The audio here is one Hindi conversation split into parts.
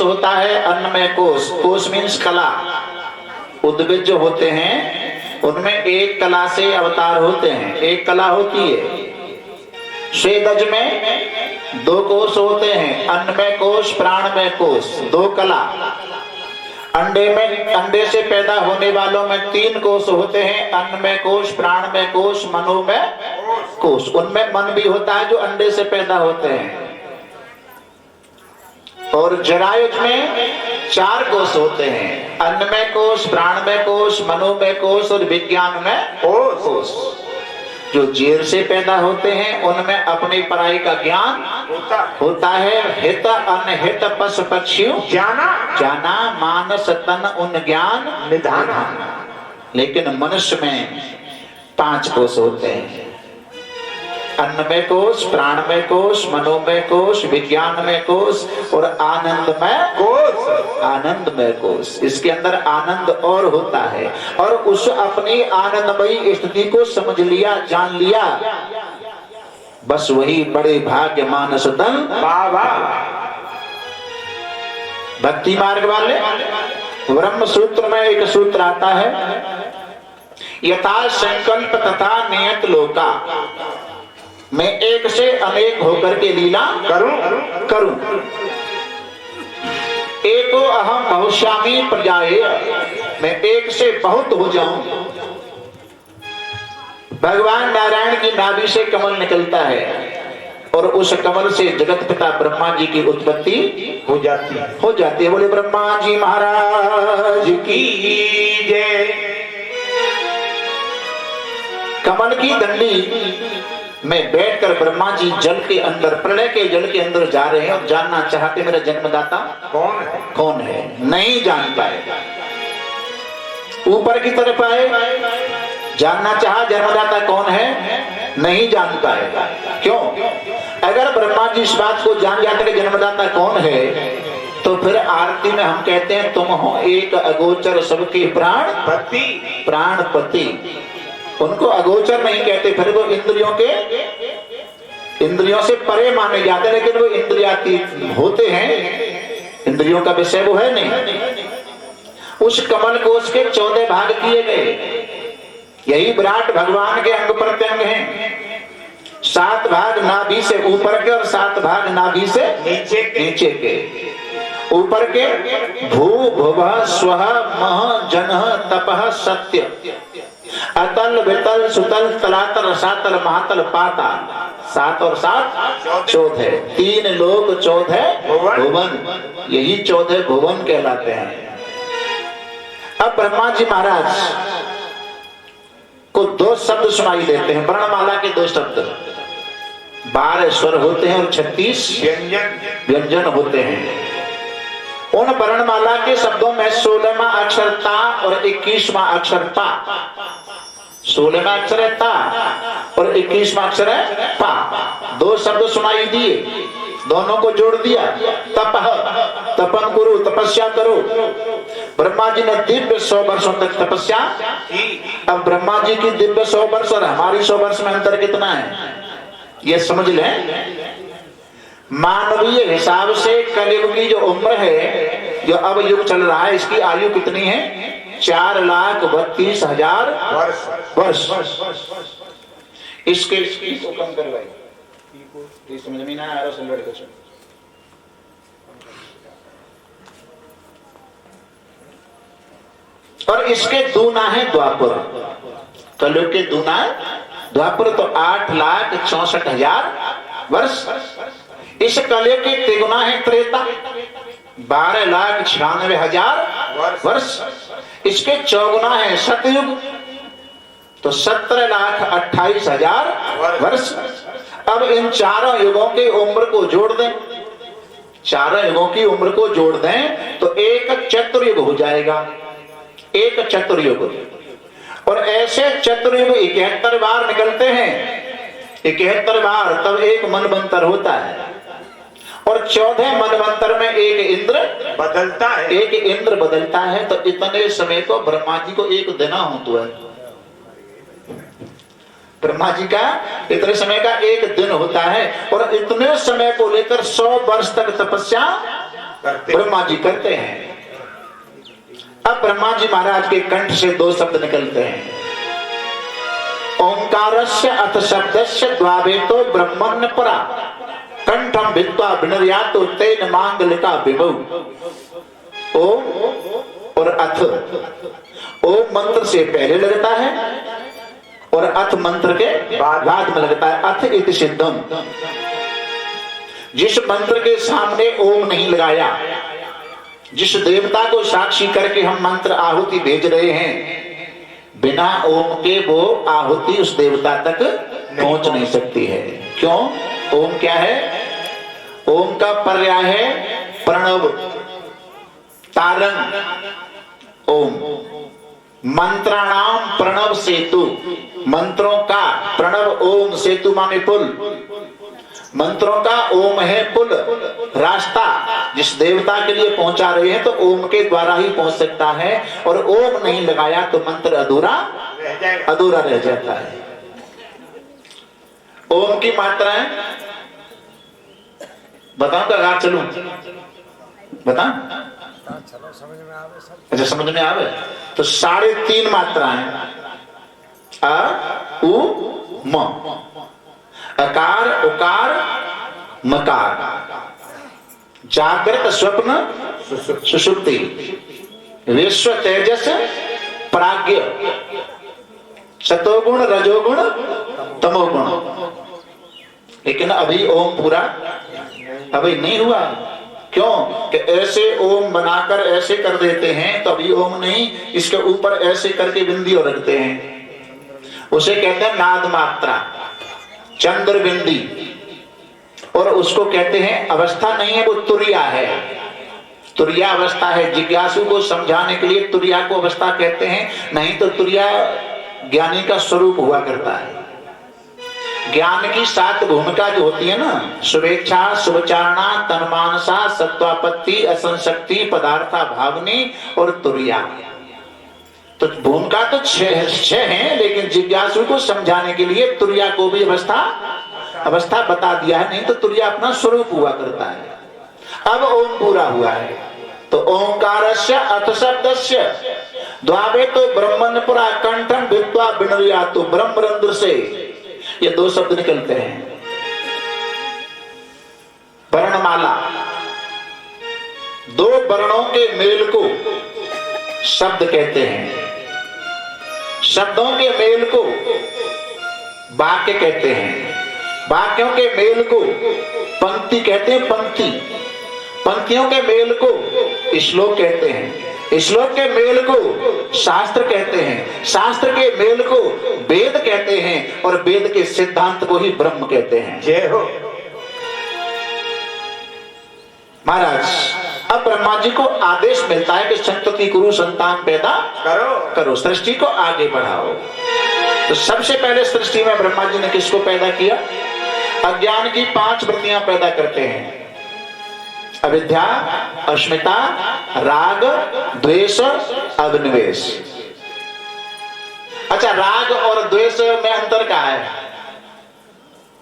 होता है अन्नमय कोश। कोश मीन्स कला। उद्भिद जो होते हैं उनमें एक कला से अवतार होते हैं, एक कला होती है। स्वेदज में दो कोश होते हैं, अन्नमय कोश, प्राणमय कोश, दो कला। अंडे में, अंडे से पैदा होने वालों में तीन कोश होते हैं, अन्नमय कोश, प्राणमय कोश, मनोमय कोश। उनमें मन भी होता है जो अंडे से पैदा होते हैं। और जरायुज में चार कोश होते हैं, अन्नमय कोश, प्राणमय कोश, मनोमय कोश और विज्ञानमय कोश। जो जीव से पैदा होते हैं उनमें अपनी पराई का ज्ञान होता है। हित अनहित पशु पक्षियों जाना जाना, मानस तन उन ज्ञान निधाना। लेकिन मनुष्य में पांच कोश होते हैं, अन्नमय कोश, प्राणमय कोश, मनोमय कोश, विज्ञानमय कोश और आनंदमय कोश। आनंदमय कोश, इसके अंदर आनंद और होता है। और उस अपनी आनंदमयी स्थिति को समझ लिया, जान लिया, बस वही बड़े भाग्य मानस दन बाबा। भक्ति मार्ग वाले ब्रह्म सूत्र में एक सूत्र आता है, यथा संकल्प तथा नियत लोका। मैं एक से अनेक होकर के लीला करूं। एको अहम बहुश्यामी प्रजाएय, मैं एक से बहुत हो जाऊं। भगवान नारायण की नाभि से कमल निकलता है और उस कमल से जगत पिता ब्रह्मा जी की उत्पत्ति हो जाती है। बोले ब्रह्मा जी महाराज की जय। कमल की दंडी में बैठकर ब्रह्मा जी जल के अंदर, प्रलय के जल के अंदर जा रहे हैं और जानना चाहते मेरा जन्मदाता कौन है। नहीं जान पाए। ऊपर की तरफ आए, जानना चाहा जन्मदाता कौन है, नहीं जान पाए। क्यों? अगर ब्रह्मा जी इस बात को जान जाते कि जन्मदाता कौन है, तो फिर आरती में हम कहते हैं तुम हो एक अगोचर सबके प्राणपति। उनको अगोचर नहीं कहते, फिर वो इंद्रियों से परे माने जाते, लेकिन वो इंद्रियातीत होते हैं, इंद्रियों का विषय वो है नहीं। उस कमल कोश के 14 भाग किए गए। यही विराट भगवान के अंग प्रत्यंग हैं। 7 भाग नाभि से ऊपर के और 7 भाग नाभि से नीचे के। ऊपर के भू भुवः स्वः मह जनः तपः सत्य, अतल वितल सुतल तलातल रसातल महातल पाताल। 7 और 7 14, 3 लोक 14 भुवन। यही 14 भुवन कहलाते हैं। अब ब्रह्मा जी महाराज को 2 शब्द सुनाई देते हैं, वर्णमाला के 2 शब्द। 12 स्वर होते हैं और 36 व्यंजन होते हैं। उन वर्णमाला के शब्दों में 16वां अक्षर ता और 21वां अक्षर पा। 16वां अक्षर है ता और 21वां अक्षर है पा। 2 शब्द सुनाई दिए, दोनों को जोड़ दिया। तपः, तपन करो, तपस्या करो। ब्रह्मा जी ने दिव्य 100 वर्षों तक तपस्या की। अब ब्रह्मा जी की दिव्य 100 वर्ष और हमारी 100 वर्ष में अंतर कितना है, ये समझ लें। मानवीय हिसाब से कलयुग की जो उम्र है, जो अब युग चल रहा है, इसकी आयु कितनी है? 4,32,000 वर्ष। इसके को कम करवाई, समझ में ना आ रहा। और इसके दूना है द्वापर। कलयुग के दूना है द्वापर, तो 8,64,000 वर्ष। इस कलयुग के तिगुना है त्रेता, 12,96,000 वर्ष। इसके चौगुना है सतयुग, तो 17,28,000 वर्ष। अब इन चारों युगों की उम्र को जोड़ दें, चारों युगों की उम्र को जोड़ दें तो एक चतुर्युग हो जाएगा। एक चतुर्युग। और ऐसे चतुर्युग 71 बार निकलते हैं। 71 बार, तब एक मनवंतर होता है। और 14 मनवंतर में एक इंद्र बदलता है। तो इतने समय को ब्रह्मा जी को एक दिन होता है। ब्रह्मा जी का इतने समय का एक दिन होता है। और इतने समय को लेकर 100 वर्ष तक तपस्या ब्रह्मा जी करते हैं। अब ब्रह्मा जी महाराज के कंठ से दो शब्द निकलते हैं, ओंकारस्य अथ शब्दस्य द्वावेतो ब्रह्मण्य परा कंठम भित्वा विनर्यातो तेन मांगलिका विभु। ओम और अथ, ओम मंत्र से पहले लगता है और अथ मंत्र के बाद में लगता है। अथ इति सिद्धम, जिस मंत्र के सामने ओम नहीं लगाया, जिस देवता को साक्षी करके हम मंत्र आहुति भेज रहे हैं, बिना ओम के वो आहुति उस देवता तक पहुंच नहीं सकती है। क्यों? ओम क्या है? ओम का पर्याय है प्रणव, तारंग। ओम मंत्राणाम प्रणव सेतु, मंत्रों का प्रणव ओम, सेतु माने पुल, मंत्रों का ओम है पुल, रास्ता। जिस देवता के लिए पहुंचा रहे हैं तो ओम के द्वारा ही पहुंच सकता है, और ओम नहीं लगाया तो मंत्र अधूरा रह जाता है। ओम की मात्राएं बताऊं का चलूं? बता, अच्छा समझ में आवे तो 3.5 मात्राएं अ उ म, अकार उकार मकार, जागृत स्वप्न सुषुप्ति, विश्व तेजस प्राज्ञ, सतोगुण रजोगुण तमोगुण। लेकिन अभी ओम पूरा अभी नहीं हुआ। क्यों? कि ऐसे ओम बनाकर ऐसे कर देते हैं तो अभी ओम नहीं, इसके ऊपर ऐसे करके बिंदी और रखते हैं, उसे कहते हैं नाद मात्रा, चंद्र बिंदी। और उसको कहते हैं, अवस्था नहीं है वो तुरिया है, तुरिया अवस्था है। जिज्ञासु को समझाने के लिए तुरिया को अवस्था कहते हैं, नहीं तो तुरिया ज्ञानी का स्वरूप हुआ करता है। ज्ञान की 7 भूमिका जो होती है ना, शुभेच्छा, शुभचारणा, तन्मानसा, सत्वापत्ति, असंशक्ति, पदार्था भावनी और तुरिया। तो भूमिका तो 6 हैं, लेकिन जिज्ञासु को समझाने के लिए तुरिया को भी अवस्था बता दिया है, नहीं तो तुरिया अपना स्वरूप हुआ करता है। अब ओम पूरा हुआ है तो ओंकारस्य अथ शब्दस्य द्वावेतो ब्रह्मण्यपुरा कंठम भित्वा विनर्यातो, ब्रह्मरंध्र से ये 2 शब्द निकलते हैं। वर्णमाला, 2 वर्णों के मेल को शब्द कहते हैं, शब्दों के मेल को वाक्य कहते हैं, वाक्यों के मेल को पंक्ति कहते हैं, पंक्ति, पंक्तियों के मेल को श्लोक कहते हैं, श्लोक के मेल को शास्त्र कहते हैं, शास्त्र के मेल को वेद कहते हैं, और वेद के सिद्धांत को ही ब्रह्म कहते हैं। जय हो महाराज। अब ब्रह्मा जी को आदेश मिलता है कि संतति कुरु, संतान पैदा करो, सृष्टि को आगे बढ़ाओ। तो सबसे पहले सृष्टि में ब्रह्मा जी ने किसको पैदा किया? अज्ञान की 5 वृत्तियां पैदा करते हैं, अविद्या, अस्मिता, राग, द्वेष, अभिनिवेश। अच्छा, राग और द्वेष में अंतर क्या है?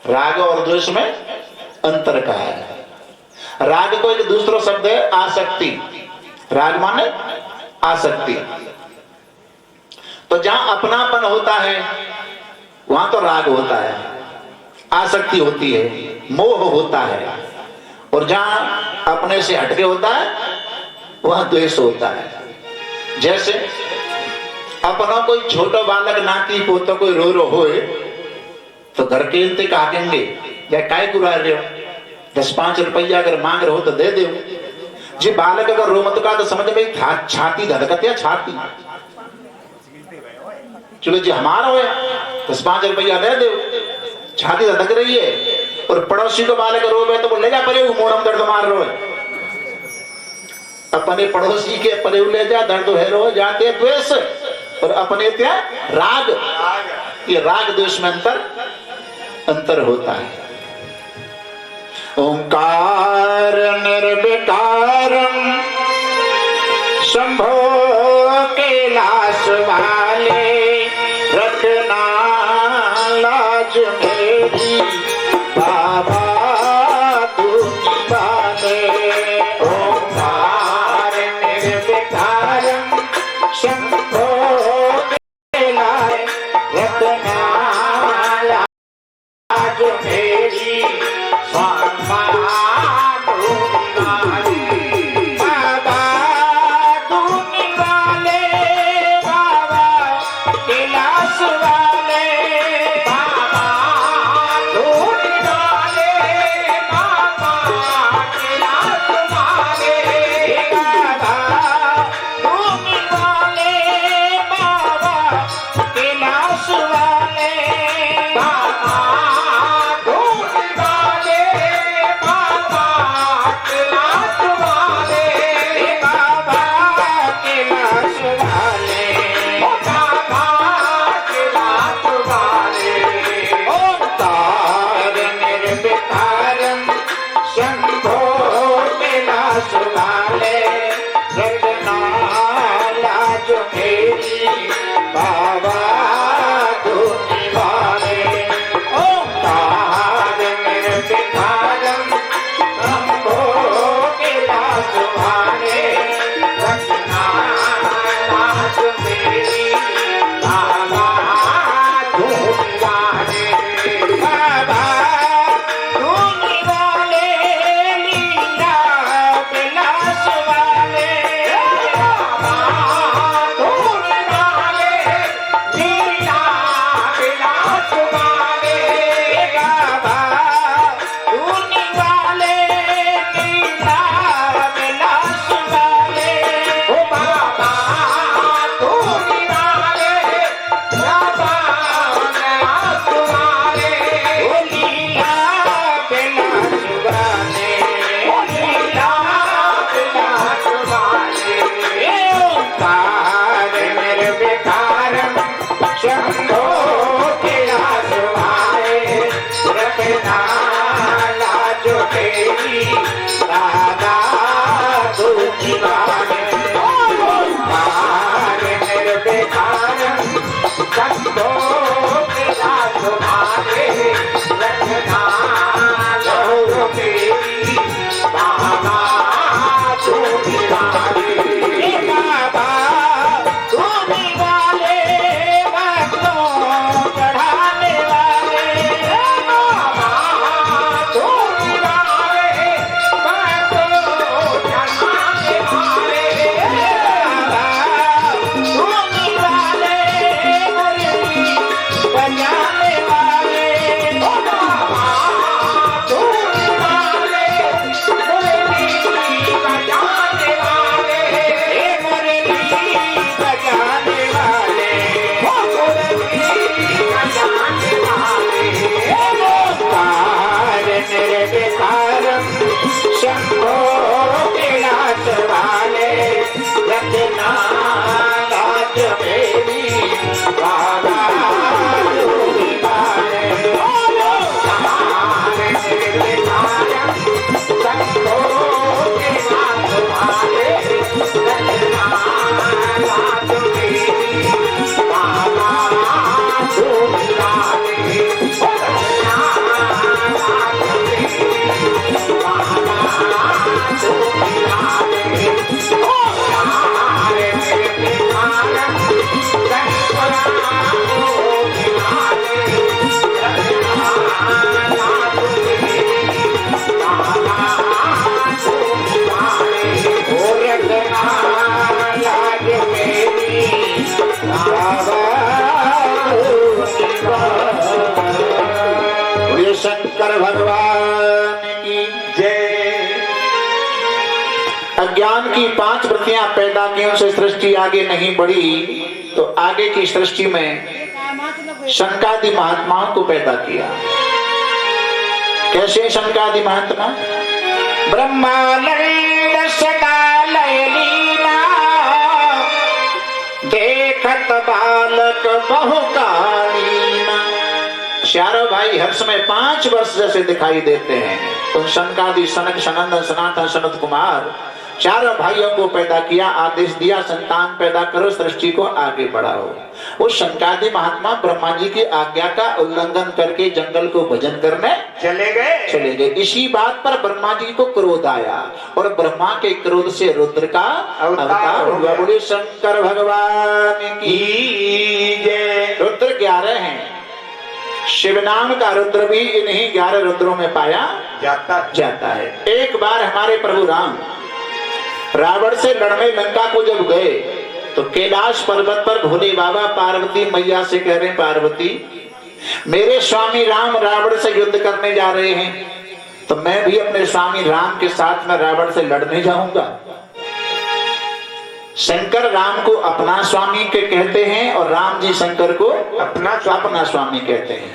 राग और द्वेष में अंतर क्या है? राग को एक दूसरा शब्द है आसक्ति, राग माने आसक्ति। तो जहां अपनापन होता है वहां तो राग होता है, आसक्ति होती है, मोह होता है, और जहां अपने से हटके होता है वहां द्वेष होता है। जैसे अपना कोई छोटा बालक नाती पोता कोई रो होए तो घर के इंते कहेंगे या काय कुरा रहे हो, 10-5 रुपया अगर मांग रहे हो तो दे दो। जी बालक अगर रो मत का तो समझ में छाती धड़कते, छाती चलो जी हमारा हो 10-5 रुपया दे दो, छाती धड़क रही है। और पड़ोसी को बालक रो गए तो वो ले जा परे मोड़म दर्द मार रो है, अपने पड़ोसी के परे ले जा दर्द है रो जाते द्वेष, और अपने त्या राग। ये राग द्वेष में अंतर होता है। ओंकार निर्विकारम शंभो कैलाश वाले, रखना लाज मेरी बाबा तू निभाने। शंभो लाए रत्नाला जो मेरी स्वामा बाबा दूनी वाले बाबा कैलाश वाले बाबा दूनी वाले बाबा कैलाश वाले बाबा दूनी वाले बाबा कैलाश वाले बाबा दूनी वाले बाबा कैलाश वाले बाबा कैलाश वाले बाबा कैलाश वाले ओंकार निर्विकारं शंभो कैलाश वाले रत्नाला जो मेरी बाबा दूनी वाले ओंकार निर्विकारं शंभो कैलाश वाले रत्नाला जो मेरी बाबा दूनी वाले बाबा दूनी वाले लीला कैलाश वाले बाबा दूनी वाले लीला कैलाश वाले बाबा दूनी वाले लीला कैलाश वाले ओ बाबा दूनी वाले बाबा कैलाश वाले ओ लीला कैलाश वाले ओ लीला कैलाश वाले ओंकार निर्विकारं शंभो कैलाश वाले रत्नाला जो तेरी दादा दूनी वाले ओंकार निर्विकारं शंभो कैलाश वाले रत्नाला जो तेरी बाबा दूनी वाले बाबा दूनी वाले भक्तों चढ़ाने वाले बाबा दूनी वाले भक्तों चढ़ाने वाले बाबा दूनी वाले मुरली बजाने वाले बाबा दूनी वाले मुरली बजाने वाले मुरली बजाने वाले मुरली बजाने वाले ओंकार निर्विकारं शंभो कैलाश वाले रत्नाला जो मेरी बाबा दूनी वाले ओंकार निर्विकारं शंभो कैलाश वाले रत्नाला जो मेरी बाबा दूनी वाले रत्नाला जो मेरी बाबा दूनी वाले ओंकार निर्विकारं शंभो दूनी वाले रत्नाला जो मेरी बाबा दूनी वाले ओ रत्नाला जो मेरी बाबा दूनी वाले। बोलिए शंकर भगवान की जय। अज्ञान की 5 वृत्तियां पैदा की, उनसे सृष्टि आगे नहीं बढ़ी, तो आगे की सृष्टि में शंकादि महात्माओं को पैदा किया। कैसे शंकादि महात्मा? ब्रह्मानंद सदा लय लीला देखत बालक बहुकालीना। चारों भाई हर समय 5 वर्ष जैसे दिखाई देते हैं। उन शंकादि सनक सनंदन सनातन सनत कुमार चारों भाइयों को पैदा किया, आदेश दिया संतान पैदा करो, सृष्टि को आगे बढ़ाओ। वो शंकादि महात्मा ब्रह्मा जी की आज्ञा का उल्लंघन करके जंगल को भजन करने चले गए। इसी बात पर ब्रह्मा जी को क्रोध आया और ब्रह्मा के क्रोध से रुद्र का अवतार हुआ। बोले शंकर भगवान की जय। रुद्र 11 हैं, शिव नाम का रुद्र भी इन्हीं 11 रुद्रों में पाया जाता है। एक बार हमारे प्रभु राम रावण से लड़ने लंका को जब गए तो कैलाश पर्वत पर भोले बाबा पार्वती मैया से कह रहे हैं, पार्वती मेरे स्वामी राम रावण से युद्ध करने जा रहे हैं, तो मैं भी अपने स्वामी राम के साथ में रावण से लड़ने जाऊंगा। शंकर राम को अपना स्वामी के कहते हैं और राम जी शंकर को अपना स्वामी कहते हैं।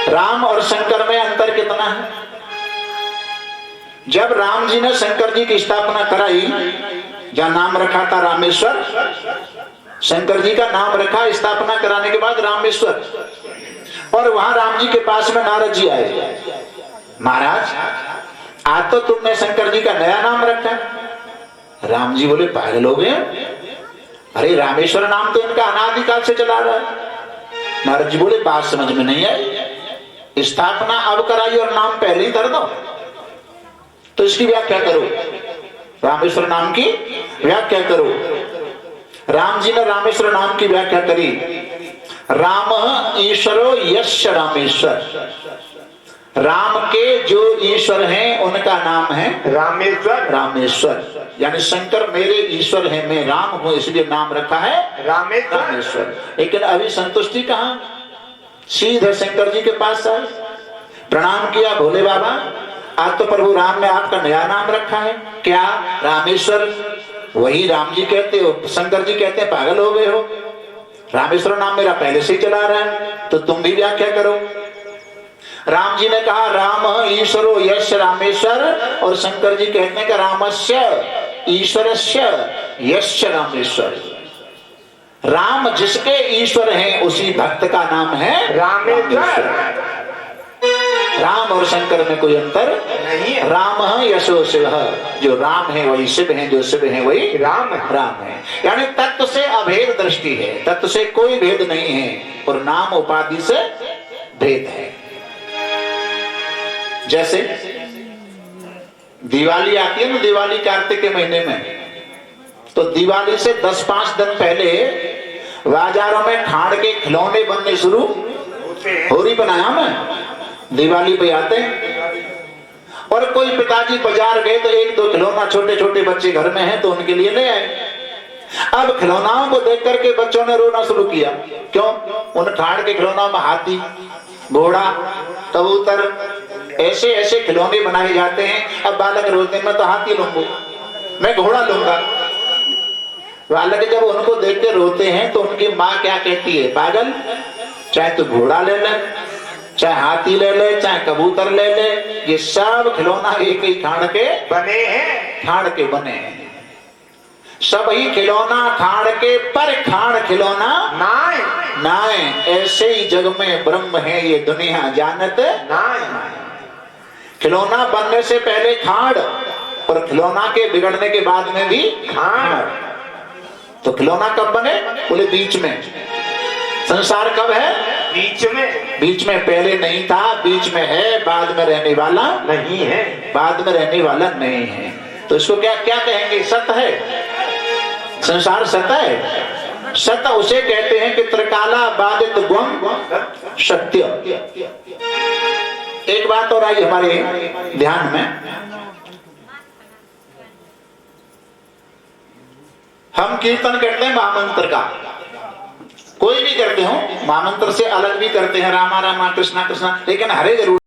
राम और शंकर में अंतर कितना है? जब राम जी ने शंकर जी की स्थापना कराई, जहां नाम रखा था रामेश्वर, शंकर जी का नाम रखा स्थापना कराने के बाद रामेश्वर, और वहां राम जी के पास में नारद जी आए, महाराज आज तो तुमने शंकर जी का नया नाम रखा। राम जी बोले पागल हो गए, अरे रामेश्वर नाम तो इनका अनादिकाल से चला रहा है। नारद जी बोले बात समझ में नहीं आई, स्थापना अब कराई और नाम पहले ही कर दो, तो इसकी व्याख्या करो, रामेश्वर नाम की व्याख्या करो। राम जी ने रामेश्वर नाम की व्याख्या करी, राम ईश्वरो यश रामेश्वर, राम के जो ईश्वर हैं उनका नाम है रामेश्वर, यानी शंकर मेरे ईश्वर है, मैं राम हूं इसलिए नाम रखा है रामेश्वर। लेकिन अभी संतुष्टि कहां? सीधे शंकर जी के पास आए, प्रणाम किया, भोले बाबा आज तो प्रभु राम ने आपका नया नाम रखा है, क्या रामेश्वर? वही राम जी कहते हो, शंकर जी कहते हैं पागल हो गए हो, रामेश्वर नाम मेरा पहले से ही चला रहा है, तो तुम भी व्याख्या करो। राम जी ने कहा राम ईश्वरो यश रामेश्वर, और शंकर जी कहते हैं कि रामस्य ईश्वरस्य यश रामेश्वर। राम जिसके ईश्वर हैं उसी भक्त का नाम है रामेश्वर। राम और शंकर में कोई अंतर नहीं है। राम यशो शिव, जो राम है वही शिव है, जो शिव है वही राम है। यानी तत्व से अभेद दृष्टि है, तत्व से कोई भेद नहीं है, और नाम उपाधि से भेद है। जैसे दिवाली आती है ना, दिवाली कार्तिक के महीने में, तो दिवाली से 10-5 दिन पहले बाजारों में खाड़ के खिलौने बनने शुरू होरी बनाया मैं, दिवाली पे आते हैं। और कोई पिताजी बाजार गए तो 1-2 खिलौना छोटे छोटे बच्चे घर में हैं तो उनके लिए ले आए। अब खिलौनाओं को देख करके बच्चों ने रोना शुरू किया, क्यों? उन खाड़ के खिलौनाओं में हाथी, घोड़ा, कबूतर, ऐसे ऐसे खिलौने बनाए जाते हैं। अब बालक रोते हैं मैं तो हाथी लूंगा, मैं घोड़ा लूंगा। बालक जब उनको देख के रोते हैं तो उनकी माँ क्या कहती है, पागल, चाहे तू घोड़ा ले ले, चाहे हाथी ले ले, चाहे कबूतर ले ले, ये सब खिलौना एक ही खाड़ के बने हैं। सब ही खिलौना खाड़ के, पर खाड़ खिलौना नाय। ऐसे ही जग में ब्रह्म है ये दुनिया जानत नाय। खिलौना बनने से पहले खाड़, और खिलौना के बिगड़ने के बाद में भी खाड़। तो खिलौना कब बने? बोले बीच में। संसार कब है? बीच में पहले नहीं था, बीच में है, बाद में रहने वाला नहीं है, बाद में रहने वाला नहीं है। तो इसको क्या कहेंगे? सत है, संसार सत है। सत उसे कहते हैं कि त्रिकाला बाधित गुण सत्य। एक बात और आई हमारे ध्यान में, हम कीर्तन करते हैं महामंत्र का, कोई भी करते हो, महामंत्र से अलग भी करते हैं, रामा रामा कृष्णा कृष्णा, लेकिन हरे जरूर